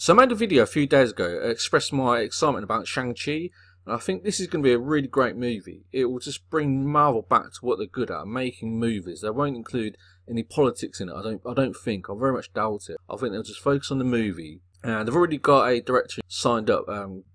So I made a video a few days ago expressing my excitement about Shang-Chi, and I think this is going to be a really great movie. It will just bring Marvel back to what they're good at, making movies. They won't include any politics in it. I don't think. I very much doubt it. I think they'll just focus on the movie. And they've already got a director signed up,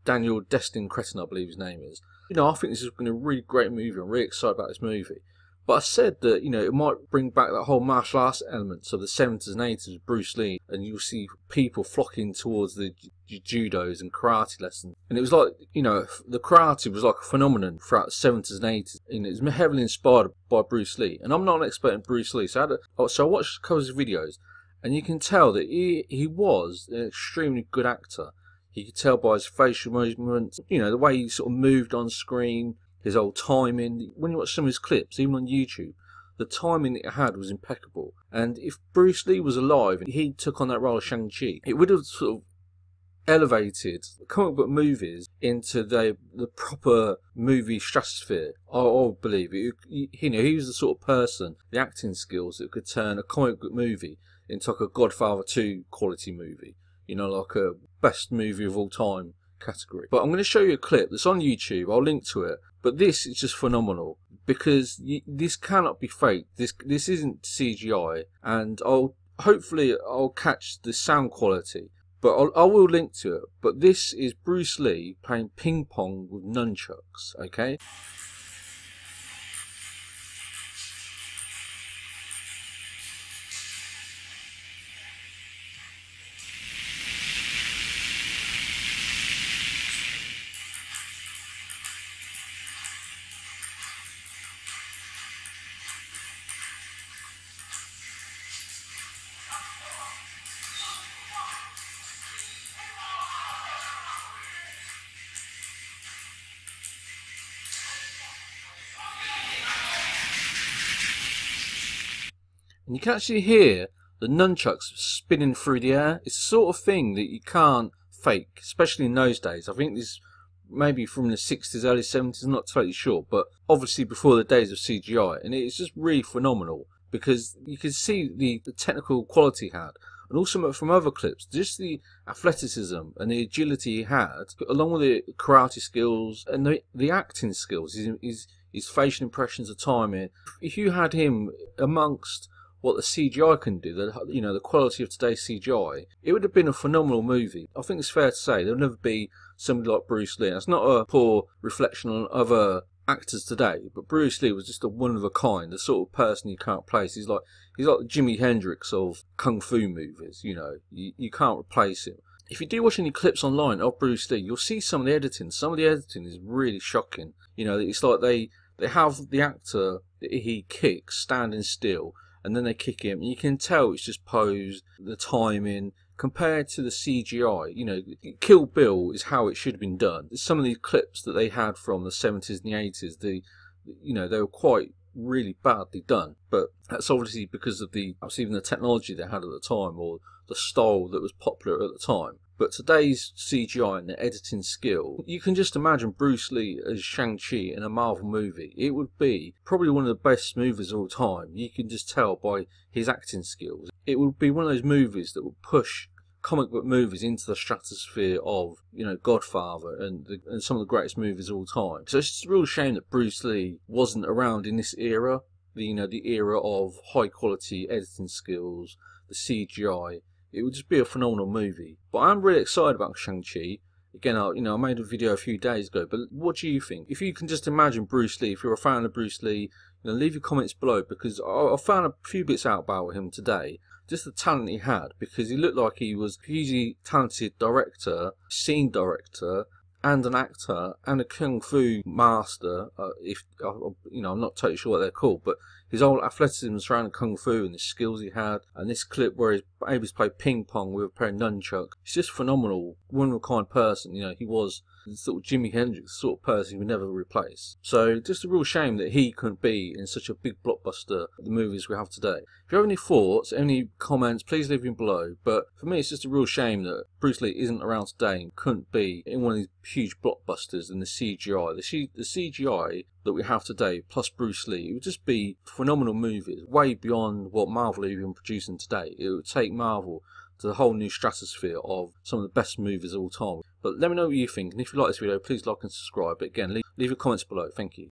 Daniel Destin Cretton, I believe his name is. You know, I think this is going to be a really great movie. I'm really excited about this movie. But I said that, you know, it might bring back that whole martial arts elements of the 70s and 80s of Bruce Lee, and you'll see people flocking towards the judos and karate lessons. And it was like, you know, the karate was like a phenomenon throughout the 70s and 80s, and it was heavily inspired by Bruce Lee. And I'm not an expert in Bruce Lee, so I watched a couple of his videos, and you can tell that he was an extremely good actor. You could tell by his facial movements, you know, the way he sort of moved on screen, his old timing. When you watch some of his clips, even on YouTube, the timing that he had was impeccable. And if Bruce Lee was alive and he took on that role of Shang-Chi, it would have sort of elevated comic book movies into the proper movie stratosphere. I believe it. You know, he was the sort of person, the acting skills that could turn a comic book movie into like a Godfather 2 quality movie. You know, like a best movie of all time category. But I'm going to show you a clip that's on YouTube. I'll link to it. But this is just phenomenal because this cannot be faked. This isn't CGI, and hopefully I'll catch the sound quality. But I will link to it. But this is Bruce Lee playing ping pong with nunchucks. Okay. And you can actually hear the nunchucks spinning through the air. It's the sort of thing that you can't fake, especially in those days. I think this maybe from the 60s, early 70s, I'm not totally sure, but obviously before the days of CGI. And it's just really phenomenal because you can see the technical quality he had. And also from other clips, just the athleticism and the agility he had, along with the karate skills and the acting skills, his facial impressions, the timing. If you had him amongst what the CGI can do, the quality of today's CGI, it would have been a phenomenal movie. I think it's fair to say there'll never be somebody like Bruce Lee. That's not a poor reflection on other actors today, but Bruce Lee was just a one of a kind, the sort of person you can't replace. He's like the Jimi Hendrix of kung fu movies. You know, you can't replace him. If you do watch any clips online of Bruce Lee, you'll see some of the editing. Some of the editing is really shocking. You know, it's like they have the actor that he kicks standing still, and then they kick him. You can tell it's just posed, the timing, compared to the CGI. You know, Kill Bill is how it should have been done. Some of these clips that they had from the 70s and the 80s, they were quite really badly done. But that's obviously because of even the technology they had at the time, or the style that was popular at the time. But today's CGI and the editing skill, you can just imagine Bruce Lee as Shang-Chi in a Marvel movie. It would be probably one of the best movies of all time. You can just tell by his acting skills. It would be one of those movies that would push comic book movies into the stratosphere of, you know, Godfather and some of the greatest movies of all time. So it's just a real shame that Bruce Lee wasn't around in this era. The era of high quality editing skills, the CGI. It would just be a phenomenal movie. But I'm really excited about Shang-Chi. Again, I made a video a few days ago, but what do you think? If you can just imagine Bruce Lee, if you're a fan of Bruce Lee, leave your comments below, because I found a few bits out about him today. Just the talent he had, because he looked like he was a hugely talented director, scene director, and an actor, and a kung fu master. I'm not totally sure what they're called, but his whole athleticism surrounding kung fu and the skills he had, and this clip where he's able to play ping pong with a pair of nunchucks. He's just phenomenal, one of a kind person. You know, he was the sort of Jimi Hendrix sort of person you would never replace. So just a real shame that he couldn't be in such a big blockbuster, the movies we have today. If you have any thoughts, any comments, please leave them below. But for me, it's just a real shame that Bruce Lee isn't around today and couldn't be in one of these huge blockbusters. And the CGI, the CGI that we have today, plus Bruce Lee, it would just be phenomenal movies, way beyond what Marvel are even producing today. It would take Marvel to the whole new stratosphere of some of the best movies of all time. But let me know what you think, and if you like this video, please like and subscribe. But again, leave your comments below. Thank you.